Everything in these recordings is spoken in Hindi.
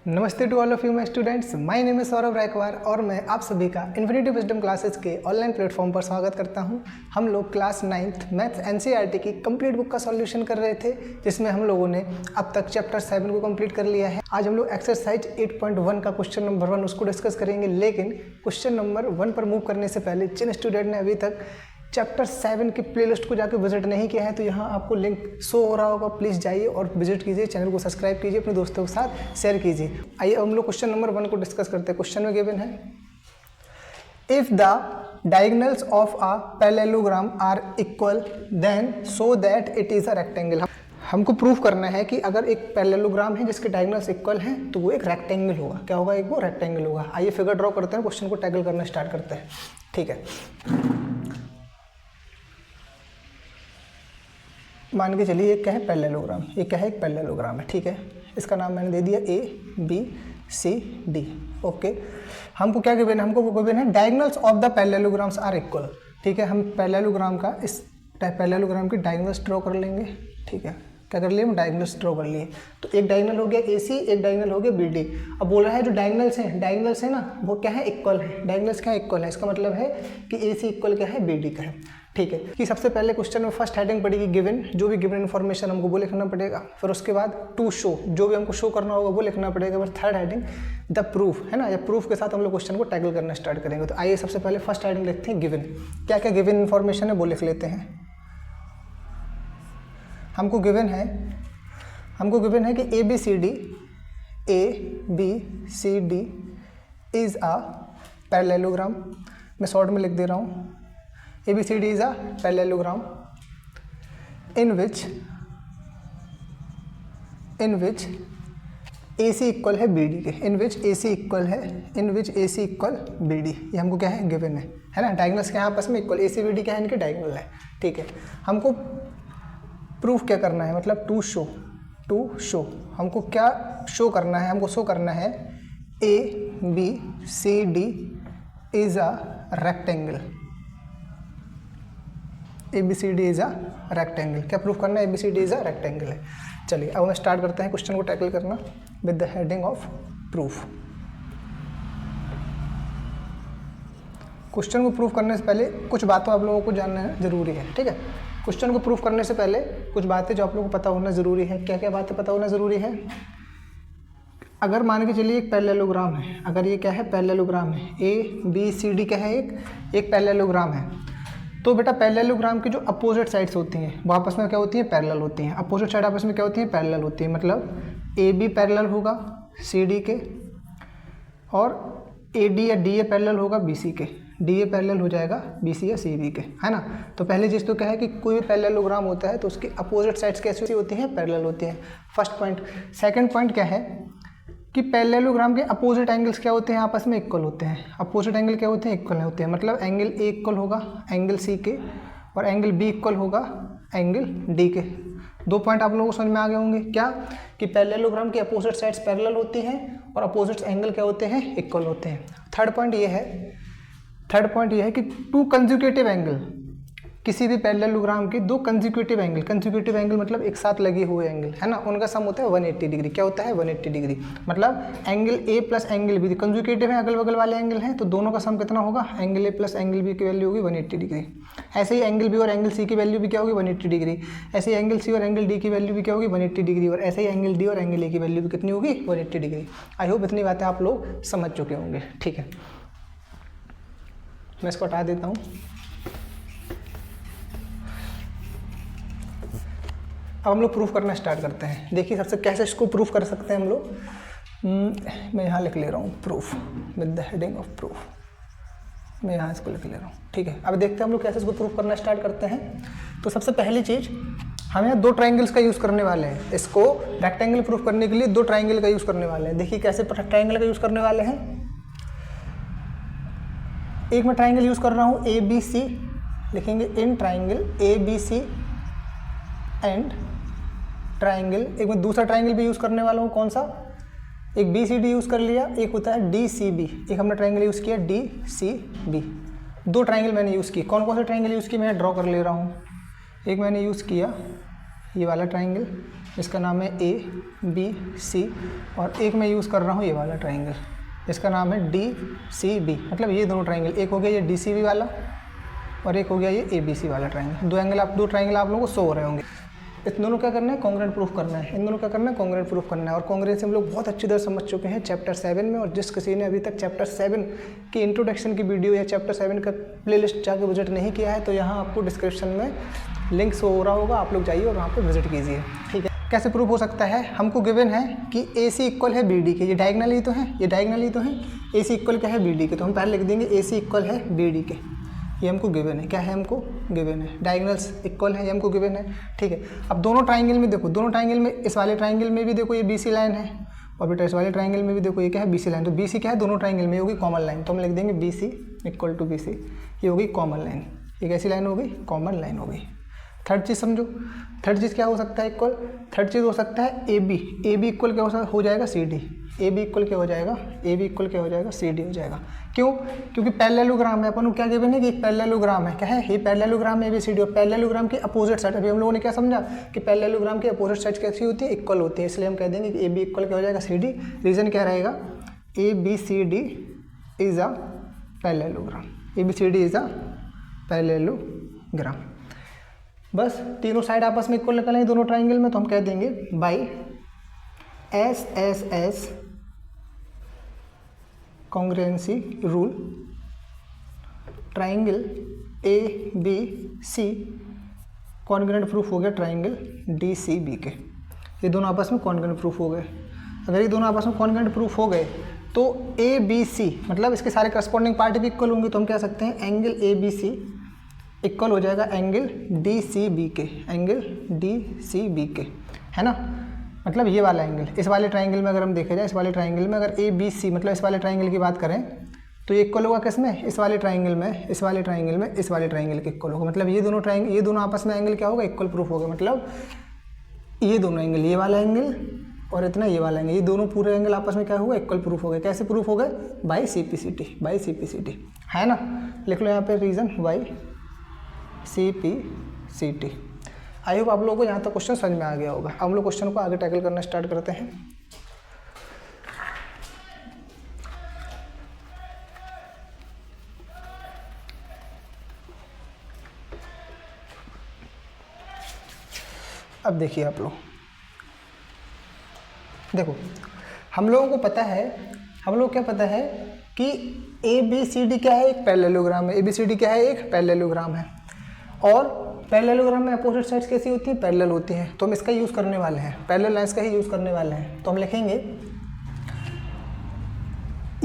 नमस्ते to all of you my students, my name is Saurabh Raikwar और मैं आप सभी का इन्फिनिटी विजडम क्लासेस के ऑनलाइन प्लेटफॉर्म पर स्वागत करता हूं। हम लोग क्लास 9th मैथ्स एनसीईआरटी की कंप्लीट बुक का सॉल्यूशन कर रहे थे, जिसमें हम लोगों ने अब तक चैप्टर 7 को कंप्लीट कर लिया है। आज हम लोग एक्सरसाइज 8.1 का क्वेश्चन नंबर 1 उसको डिस्कस करेंगे, लेकिन क्वेश्चन नंबर 1 पर मूव करने से पहले जिन स्टूडेंट ने अभी तक चैप्टर 7 की प्लेलिस्ट को जाकर विजिट नहीं किया है तो यहाँ आपको लिंक शो हो रहा होगा, प्लीज़ जाइए और विजिट कीजिए, चैनल को सब्सक्राइब कीजिए, अपने दोस्तों के साथ शेयर कीजिए। आइए अब हम लोग क्वेश्चन नंबर 1 को डिस्कस करते हैं। क्वेश्चन में गिवन है, if the diagonals of a parallelogram are equal then show that it is a rectangle. हमको प्रूफ करना है कि अगर एक पैरेललोग्राम है जिसके डायगोनल्स इक्वल हैं तो वो एक रेक्टेंगल होगा। क्या होगा? एक वो रेक्टेंगल होगा। आइए फिगर ड्रॉ करते हैं, क्वेश्चन को टैकल करना स्टार्ट करते हैं। ठीक है, मान के चलिए ये क्या है? पैरेललोग्राम। ये क्या है? एक पैरेललोग्राम है। ठीक है, इसका नाम मैंने दे दिया ABCD। ओके, हमको क्या गिवन है? हमको वो गिवन है diagonals of the parallelograms are equal. ठीक है, हम पैरेललोग्राम का इस पैरेललोग्राम की डायगोनल्स ड्रॉ कर लेंगे। ठीक है, क्या कर लिए? हम डायगोनल्स ड्रॉ कर लिए। तो एक डायगोनल हो गया AC, एक डायगोनल हो गया BD। अब बोल रहा है जो डायगोनल्स है ना वो क्या है? इक्वल है। डायगोनल्स क्या इक्वल है? इसका मतलब है कि AC इक्वल क्या है? BD का है। ठीक है, कि सबसे पहले क्वेश्चन में फर्स्ट हेडिंग पड़ेगी गिवन, जो भी गिवन इन्फॉर्मेशन हमको वो लिखना पड़ेगा। फिर उसके बाद टू शो, जो भी हमको शो करना होगा वो लिखना पड़ेगा। फिर थर्ड हेडिंग द प्रूफ, है ना, या प्रूफ के साथ हम लोग क्वेश्चन को टैकल करना स्टार्ट करेंगे। तो आइए सबसे पहले फर्स्ट हेडिंग लिखते हैं गिवन। क्या क्या गिवन इन्फॉर्मेशन है वो लिख लेते हैं। हमको गिवन है कि ABCD इज अ पैरेललोग्राम। मैं शॉर्ट में लिख दे रहा हूँ, ABCD is a parallelogram in which AC equal है BD के। in which AC equal BD, ये हमको क्या है? गिवन है ना। डायगोनल्स क्या है आपस में? इक्वल। AC BD क्या है? इनके डायगोनल है। ठीक है, हमको प्रूफ क्या करना है? मतलब टू शो हमको क्या शो करना है? हमको शो करना है ABCD is a rectangle. ABCD is a rectangle. क्या प्रूफ करना है? ABCD इज अ रेक्टेंगल है। चलिए अब हम स्टार्ट करते हैं क्वेश्चन को टैकल करना with the heading of proof. Question को प्रूफ करने से पहले कुछ बातों आप लोगों को जानना जरूरी है। ठीक है, क्वेश्चन को प्रूफ करने से पहले कुछ बातें जो आप लोगों को पता होना जरूरी है। क्या क्या बातें पता होना जरूरी है? अगर मान के चलिए एक पैरेललोग्राम है, अगर ये क्या है? पैरेललोग्राम है। ABCD क्या है? एक पैरेललोग्राम है। तो बेटा पैरेललोग्राम की जो अपोजिट साइड्स होती हैं वो आपस में क्या होती हैं? पैरेलल होती हैं। अपोजिट साइड आपस में क्या होती हैं? पैरेलल होती हैं। मतलब AB पैरेलल होगा CD के, और AD या DA पैरेलल होगा BC के। DA पैरेलल हो जाएगा BC या CB के, है ना। तो पहली चीज़ तो क्या है कि कोई भी पैरेललोग्राम होता है तो उसकी अपोजिट साइड्स कैसी होती हैं? पैरेलल होती हैं। First point. सेकंड पॉइंट क्या है कि पैरेललोग्राम के अपोजिट एंगल्स क्या होते हैं? आपस में इक्वल होते हैं। अपोजिट एंगल क्या होते हैं? इक्वल होते हैं। मतलब एंगल A इक्वल होगा एंगल C के, और एंगल B इक्वल होगा एंगल D के। दो पॉइंट आप लोगों को समझ में आ गए होंगे। क्या? कि पैरेललोग्राम की अपोजिट साइड्स पैरेलल होती हैं और अपोजिट एंगल क्या होते हैं? इक्वल होते हैं। थर्ड पॉइंट ये है कि टू कंसेक्यूटिव एंगल, किसी भी पैरेललोग्राम के दो कंसेक्यूटिव एंगल मतलब एक साथ लगे हुए एंगल, है ना, उनका सम होता है 180 डिग्री। क्या होता है? 180 डिग्री। मतलब angle A plus angle B consecutive है, अगल बगल वाले एंगल हैं, तो दोनों का सम कितना होगा? Angle A plus angle B की वैल्यू होगी 180 डिग्री। ऐसे ही एंगल B और एंगल C की वैल्यू भी क्या होगी? 180 डिग्री। ऐसे ही एंगल C और एंगल D की वैल्यू भी क्या होगी? 180 डिग्री। और ऐसे ही एंगल D और एंगल A की वैल्यू भी कितनी होगी? 180 डिग्री। आई होप इतनी बातें आप लोग समझ चुके होंगे। ठीक है, मैं इसको हटा देता हूँ। अब हम लोग प्रूफ करना स्टार्ट करते हैं। देखिए सबसे कैसे इसको प्रूफ कर सकते हैं हम लोग। मैं यहाँ लिख ले रहा हूँ proof with the heading of proof. मैं यहाँ इसको लिख ले रहा हूँ। ठीक है, अब देखते हैं हम लोग कैसे इसको प्रूफ करना स्टार्ट करते हैं। तो सबसे पहली चीज़, हम यहाँ दो ट्राइंगल्स का यूज़ करने वाले हैं। इसको रेक्टेंगल प्रूफ करने के लिए दो ट्राइंगल का यूज़ करने वाले हैं। देखिए कैसे ट्राइंगल का यूज़ करने वाले हैं। एक मैं ट्राइंगल यूज़ कर रहा हूँ ABC, लिखेंगे in triangle ABC and triangle. एक मैं दूसरा ट्राइंगल भी यूज़ करने वाला हूँ। कौन सा? एक BCD यूज़ कर लिया, एक होता है DCB। एक हमने ट्राइंगल यूज़ किया DCB। दो ट्राइंगल मैंने यूज़ किए। कौन कौन से ट्राइंगल यूज़ किए मैं ड्रॉ कर ले रहा हूँ। एक मैंने यूज़ किया ये वाला ट्राइंगल, इसका नाम है ए बी सी, और एक मैं यूज़ कर रहा हूँ ये वाला ट्राइंगल, इसका नाम है डी सी बी। मतलब ये दोनों ट्राइंगल, एक हो गया ये डी सी बी वाला और एक हो गया ये ए बी सी वाला ट्राइंगल। दो ट्राइंगल आप लोगों को शो हो रहे होंगे। इन दोनों क्या करना है, कॉन्ग्रुएंट प्रूफ करना है। इन दोनों क्या करना है, कॉन्ग्रुएंट प्रूफ करना है। और कॉन्ग्रुएंस हम लोग बहुत अच्छी तरह समझ चुके हैं चैप्टर 7 में। और जिस किसी ने अभी तक चैप्टर 7 की इंट्रोडक्शन की वीडियो या चैप्टर 7 का प्लेलिस्ट जाके विजिट नहीं किया है, तो यहाँ आपको डिस्क्रिप्शन में लिंक शो हो रहा होगा, आप लोग जाइए और वहाँ पर विजिट कीजिए। ठीक है, कैसे प्रूफ हो सकता है, हमको गिवन है कि ए सी इक्वल है बी डी के, ये डायगनल ही तो है, ये डायगनल ही तो है। ए सी इक्वल क्या है बी डी के, तो हम पहले लिख देंगे ए सी इक्वल है बी डी के, ये हमको गिवन है। क्या है, हमको गिवन है। डायगनल्स इक्वल है, ये हमको गिवन है। ठीक है, अब दोनों ट्राइंगल में देखो, दोनों ट्राइंगल में इस वाले ट्राइंगल में भी देखो ये बी सी लाइन है, और बेटा इस वाले ट्राइंगल में भी देखो ये क्या है, बी सी लाइन। तो बी सी क्या है, दोनों ट्राइंगल में होगी कॉमन लाइन, तो हम लिख देंगे B C equal to B C, ये होगी कॉमन लाइन। ये कैसी लाइन हो गई, कॉमन लाइन हो गई। थर्ड चीज़ समझो, थर्ड चीज़ क्या हो सकता है इक्वल, थर्ड चीज़ हो सकता है ए बी इक्वल क्या हो जाएगा C D, A B equal क्या हो जाएगा, ए बी इक्वल क्या हो जाएगा, सी डी हो जाएगा। क्यों, क्योंकि पैरेललोग्राम है, अपन को क्या गिवन है कि एक पैरेललोग्राम है। क्या है, ये parallelogram A B C D, और पैरेललोग्राम की अपोजिट साइड, अभी हम लोगों ने क्या समझा कि पैरेललोग्राम की अपोजिट साइड कैसी होती है, इक्वल होती है। इसलिए हम कह देंगे कि ए बी इक्वल क्या हो जाएगा, सी डी। रीज़न क्या रहेगा, A B C D is a parallelogram, A B C D is a parallelogram. बस तीनों साइड आपस में इक्वल निकल आए दोनों ट्राइंगल में, तो हम कह देंगे by S S S congruency rule triangle A B C congruent proof हो गया ट्राइंगल डी सी बी के। ये दोनों आपस में कॉन्ग्रुएंट प्रूफ हो गए। अगर ये दोनों आपस में कॉन्ग्रुएंट प्रूफ हो गए तो ए बी सी मतलब इसके सारे करस्पॉन्डिंग पार्ट भी इक्वल होंगे, तो हम कह सकते हैं angle A B C equal हो जाएगा एंगल डी सी बी के, एंगल डी सी बी के, है ना। मतलब ये वाला एंगल, इस वाले ट्राइंगल में अगर हम देखा जाए, इस वाले ट्राइंगल में अगर ए बी सी मतलब इस वाले ट्राइंगल की बात करें तो ये इक्वल होगा किस में, इस वाले ट्राइंगल में, इस वाले ट्राइंगल में, इस वाले ट्राइंगल के इक्वल होगा। मतलब ये दोनों ट्राइंगल, ये दोनों आपस में एंगल क्या होगा, इक्वल प्रूफ होगा। मतलब ये दोनों एंगल, ये वाला एंगल और इतना ये वाला एंगल, ये दोनों पूरे एंगल आपस में क्या हुआ, इक्वल प्रूफ हो गए। कैसे प्रूफ हो गए, by C P C T, by C P C T, है ना। लिख लो यहाँ पे reason by C P C T. I hope आप लोगों को यहाँ तक क्वेश्चन समझ में आ गया होगा। अब हम लोग क्वेश्चन को आगे टैकल करना स्टार्ट करते हैं। अब देखिए आप लोग, देखो हम लोगों को पता है, हम लोग क्या पता है कि ए बी सी डी क्या है, एक पैरेललोग्राम है। ए बी सी डी क्या है, एक पैरेललोग्राम है। और पैरेललोग्राम में अपोजिट साइड्स कैसी होती है, पैरेलल होती हैं। तो हम इसका यूज़ करने वाले हैं, पैरेलल लाइन्स का ही यूज़ करने वाले हैं। तो हम लिखेंगे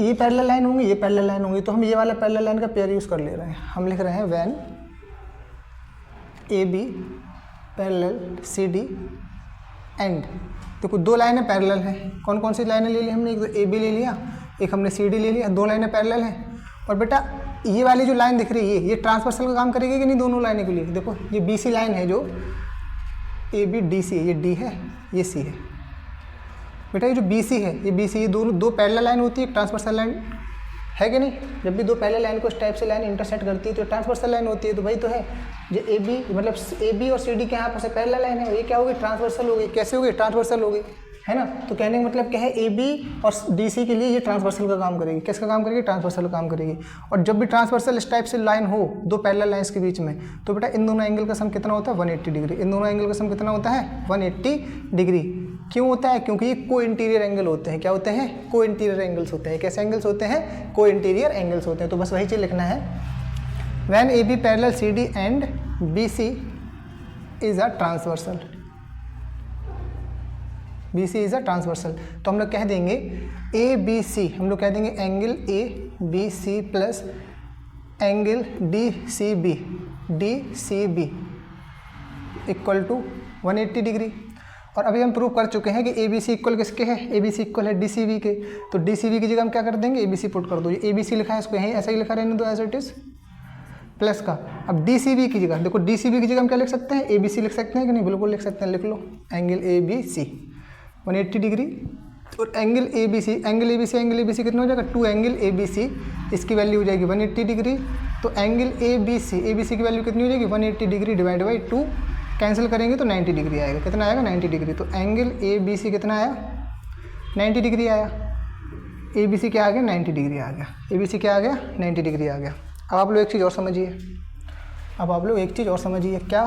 ये पैरेलल लाइन होंगी, ये पैरेलल लाइन होंगी, तो हम ये वाला पैरेलल लाइन का पेयर यूज़ कर ले रहे हैं। हम लिख रहे हैं when A B parallel C D and, देखो दो लाइनें पैरेलल हैं। कौन कौन सी लाइनें ले ली हमने, एक तो ए बी ले लिया, एक हमने सी डी ले लिया, दो लाइनें पैरेलल हैं। और बेटा ये वाली जो लाइन दिख रही है ये ट्रांसवर्सल का काम करेगी कि नहीं दोनों लाइनों के लिए। देखो ये बी सी लाइन है जो ए बी डी सी है, ये डी है, ये सी है। बेटा ये जो बी सी है, ये बी सी, ये दोनों दो पैरेलल लाइन होती है, एक ट्रांसवर्सल लाइन है कि नहीं। जब भी दो पैरेलल लाइन को इस टाइप से लाइन इंटरसेक्ट करती है तो ट्रांसवर्सल लाइन होती है। तो भाई तो है जो ए बी मतलब ए बी और सी डी के यहाँ पर से पैरेलल लाइन है, ये क्या होगी, ट्रांसवर्सल होगी। कैसे होगी, ट्रांसवर्सल होगी, है ना। तो कहने का मतलब क्या है, ए बी और डी सी के लिए ये ट्रांसवर्सल का काम करेगी। किसका काम करेगी, ट्रांसवर्सल का काम करेगी। और जब भी ट्रांसवर्सल इस टाइप से लाइन हो दो पैरेलल लाइंस के बीच में, तो बेटा इन दोनों एंगल का सम कितना होता है, 180 डिग्री। इन दोनों एंगल का सम कितना होता है, 180 डिग्री। क्यों होता है, क्योंकि ये को इंटीरियर एंगल होते हैं। क्या होते हैं, को इंटीरियर एंगल्स होते हैं। कैसे एंगल्स होते हैं, को इंटीरियर एंगल्स होते हैं। तो बस वही चीज़ लिखना है, when A B parallel C D and B C is a transversal, B C is a transversal. तो हम लोग कह देंगे ए बी सी, हम लोग कह देंगे angle A B C plus angle D C B equal to 180 degree. और अभी हम प्रूव कर चुके हैं कि ए बी सी इक्वल किसके है, ए बी सी इक्वल है डी सी बी के। तो डी सी बी की जगह हम क्या कर देंगे, ए बी सी पुट कर दो। ये ए बी सी लिखा है, इसको यहीं ऐसा ही लिखा रहने दो एज इट इज प्लस का। अब डी सी बी की जगह देखो, डी सी बी की जगह हम क्या लिख सकते हैं, ए बी सी लिख सकते हैं कि नहीं, बिल्कुल लिख सकते हैं। लिख लो angle A B C 180 degree. और angle A B C, angle A B C, angle A B C कितना हो जाएगा, 2 एंगल ए बी सी, इसकी वैल्यू हो जाएगी 180 डिग्री। तो एंगल ए बी सी की वैल्यू कितनी हो जाएगी, 180 डिग्री डिवाइड बाई 2 कैंसिल करेंगे तो 90 डिग्री आएगा। कितना आएगा? 90 डिग्री। तो एंगल ए बी सी कितना आया? 90 डिग्री आया। ए बी सी क्या आ गया? 90 डिग्री आ गया। ए बी सी क्या आ गया? 90 डिग्री आ गया। अब आप लोग एक चीज़ और समझिए, अब आप लोग एक चीज़ और समझिए, क्या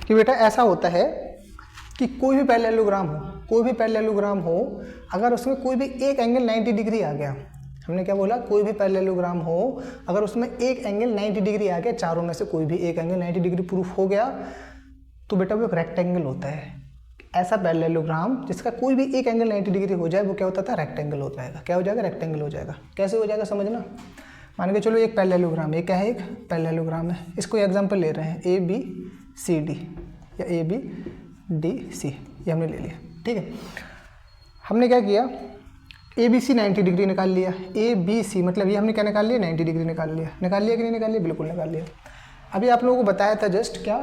कि बेटा ऐसा होता है कि कोई भी पैरेललोग्राम हो, कोई भी पैरेललोग्राम हो, अगर उसमें कोई भी एक एंगल 90 डिग्री आ गया, हमने क्या बोला? कोई भी पैरेललोग्राम हो अगर उसमें एक एंगल 90 डिग्री आ गया, चारों में से कोई भी एक एंगल 90 डिग्री प्रूफ हो गया, तो बेटा वो एक रेक्टेंगल होता है। ऐसा पैरेललोग्राम जिसका कोई भी एक एंगल 90 डिग्री हो जाए वो क्या होता था? रेक्टेंगल हो जाएगा। क्या हो जाएगा? रेक्टेंगल हो जाएगा। कैसे हो जाएगा समझना। मान के चलो एक पैरेललोग्राम, ये क्या है? एक पैरेललोग्राम है। इसको एग्जांपल ले रहे हैं ए बी सी डी या ए बी डी सी, ये हमने ले लिया, ठीक है। हमने क्या किया? ए बी सी 90 डिग्री निकाल लिया, ए बी सी मतलब ये हमने क्या निकाल लिया? 90 डिग्री निकाल लिया। निकाल लिया कि नहीं निकाल लिया? बिल्कुल निकाल लिया। अभी आप लोगों को बताया था जस्ट क्या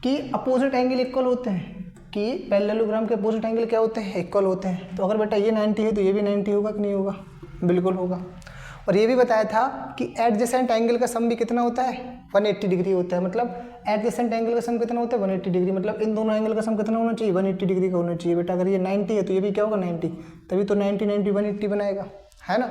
कि अपोजिट एंगल इक्वल होते हैं, कि पैरेललोग्राम के अपोजिट एंगल क्या होते हैं? इक्वल होते हैं। तो अगर बेटा ये 90 है तो ये भी 90 होगा कि नहीं होगा? बिल्कुल होगा। और ये भी बताया था कि एडजेसेंट एंगल का सम भी कितना होता है? 180 डिग्री होता है। मतलब एडजेसेंट एंगल का सम कितना होता है? 180 डिग्री। मतलब इन दोनों एंगल का सम कितना होना चाहिए? 180 डिग्री का होना चाहिए। बेटा अगर ये 90 है तो ये भी क्या होगा? 90। तभी तो 90 90 180 बनाएगा, है ना।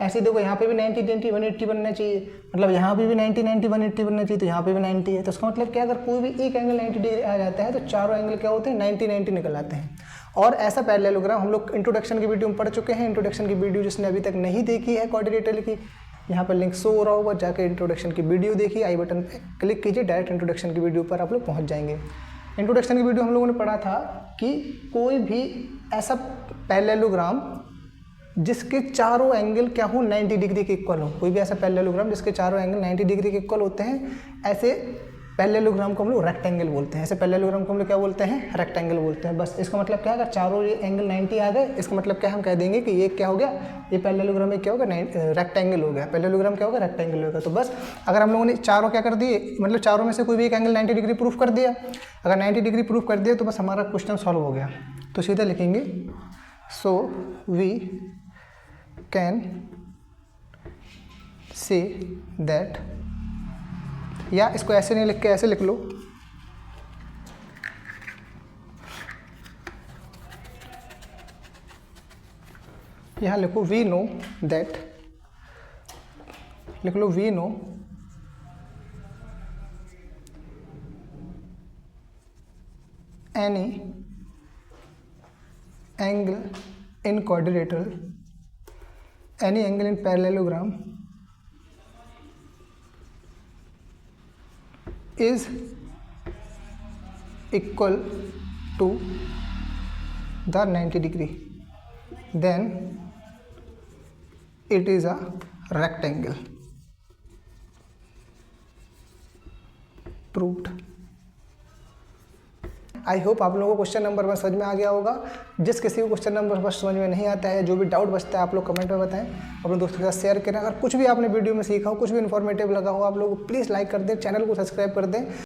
ऐसे देखो यहाँ पे भी 90 90 180 बनना चाहिए, मतलब यहाँ पे भी 90 90 180 बनना चाहिए, तो यहाँ पे भी 90 है। तो इसका मतलब क्या? अगर कोई भी एक एंगल 90 डिग्री आ जाता है तो चारों एंगल क्या होते हैं? 90 90 निकल आते हैं। और ऐसा पैरेललोग्राम हम लोग इंट्रोडक्शन की वीडियो में पढ़ चुके हैं। इंट्रोडक्शन की वीडियो जिसने अभी तक नहीं देखी है क्वाड्रिलेटरल की, यहाँ पर लिंक शो हो रहा होगा, जाकर इंट्रोडक्शन की वीडियो देखिए, आई बटन पे क्लिक कीजिए, डायरेक्ट इंट्रोडक्शन की वीडियो पर आप लोग पहुँच जाएंगे। इंट्रोडक्शन की वीडियो हम लोगों ने पढ़ा था कि कोई भी ऐसा पैरेललोग्राम जिसके चारों एंगल क्या हो? 90 डिग्री के इक्वल हो। कोई भी ऐसा पैरेललोग्राम जिसके चारों एंगल 90 डिग्री के इक्वल होते हैं, ऐसे पैरेललोग्राम को हम लोग रेक्टेंगल बोलते हैं। ऐसे पैरेललोग्राम को हम लोग क्या बोलते हैं? रेक्टेंगल बोलते हैं। बस इसका मतलब क्या है? अगर चारों ये एंगल 90 आ गए, इसका मतलब क्या हम कह देंगे कि ये क्या हो गया? ये पैरेललोग्राम में क्या होगा? रेक्टेंगल हो गया। पैरेललोग्राम क्या होगा? रेक्टेंगल होगा। तो बस अगर हम लोगों ने चारों क्या कर दिए, मतलब चारों में से कोई भी एक एंगल 90 डिग्री प्रूफ कर दिया, अगर 90 डिग्री प्रूफ कर दिया तो बस हमारा क्वेश्चन सॉल्व हो गया। तो सीधा लिखेंगे so we can say that, या इसको ऐसे नहीं लिख के ऐसे लिख लो, यहाँ लिखो वी नो दैट, लिख लो we know any angle in quadrilateral, any angle in parallelogram is equal to the 90 degree, then it is a rectangle. Proved. I hope आप लोगों को क्वेश्चन नंबर 1 समझ में आ गया होगा। जिस किसी को क्वेश्चन नंबर 1 समझ में नहीं आता है, जो भी डाउट बचता है, आप लोग कमेंट में बताएं, अपने दोस्तों के साथ शेयर करें। अगर कुछ भी आपने वीडियो में सीखा हो, कुछ भी इन्फॉर्मेटिव लगा हो, आप लोग प्लीज़ लाइक कर दें, चैनल को सब्सक्राइब कर दें।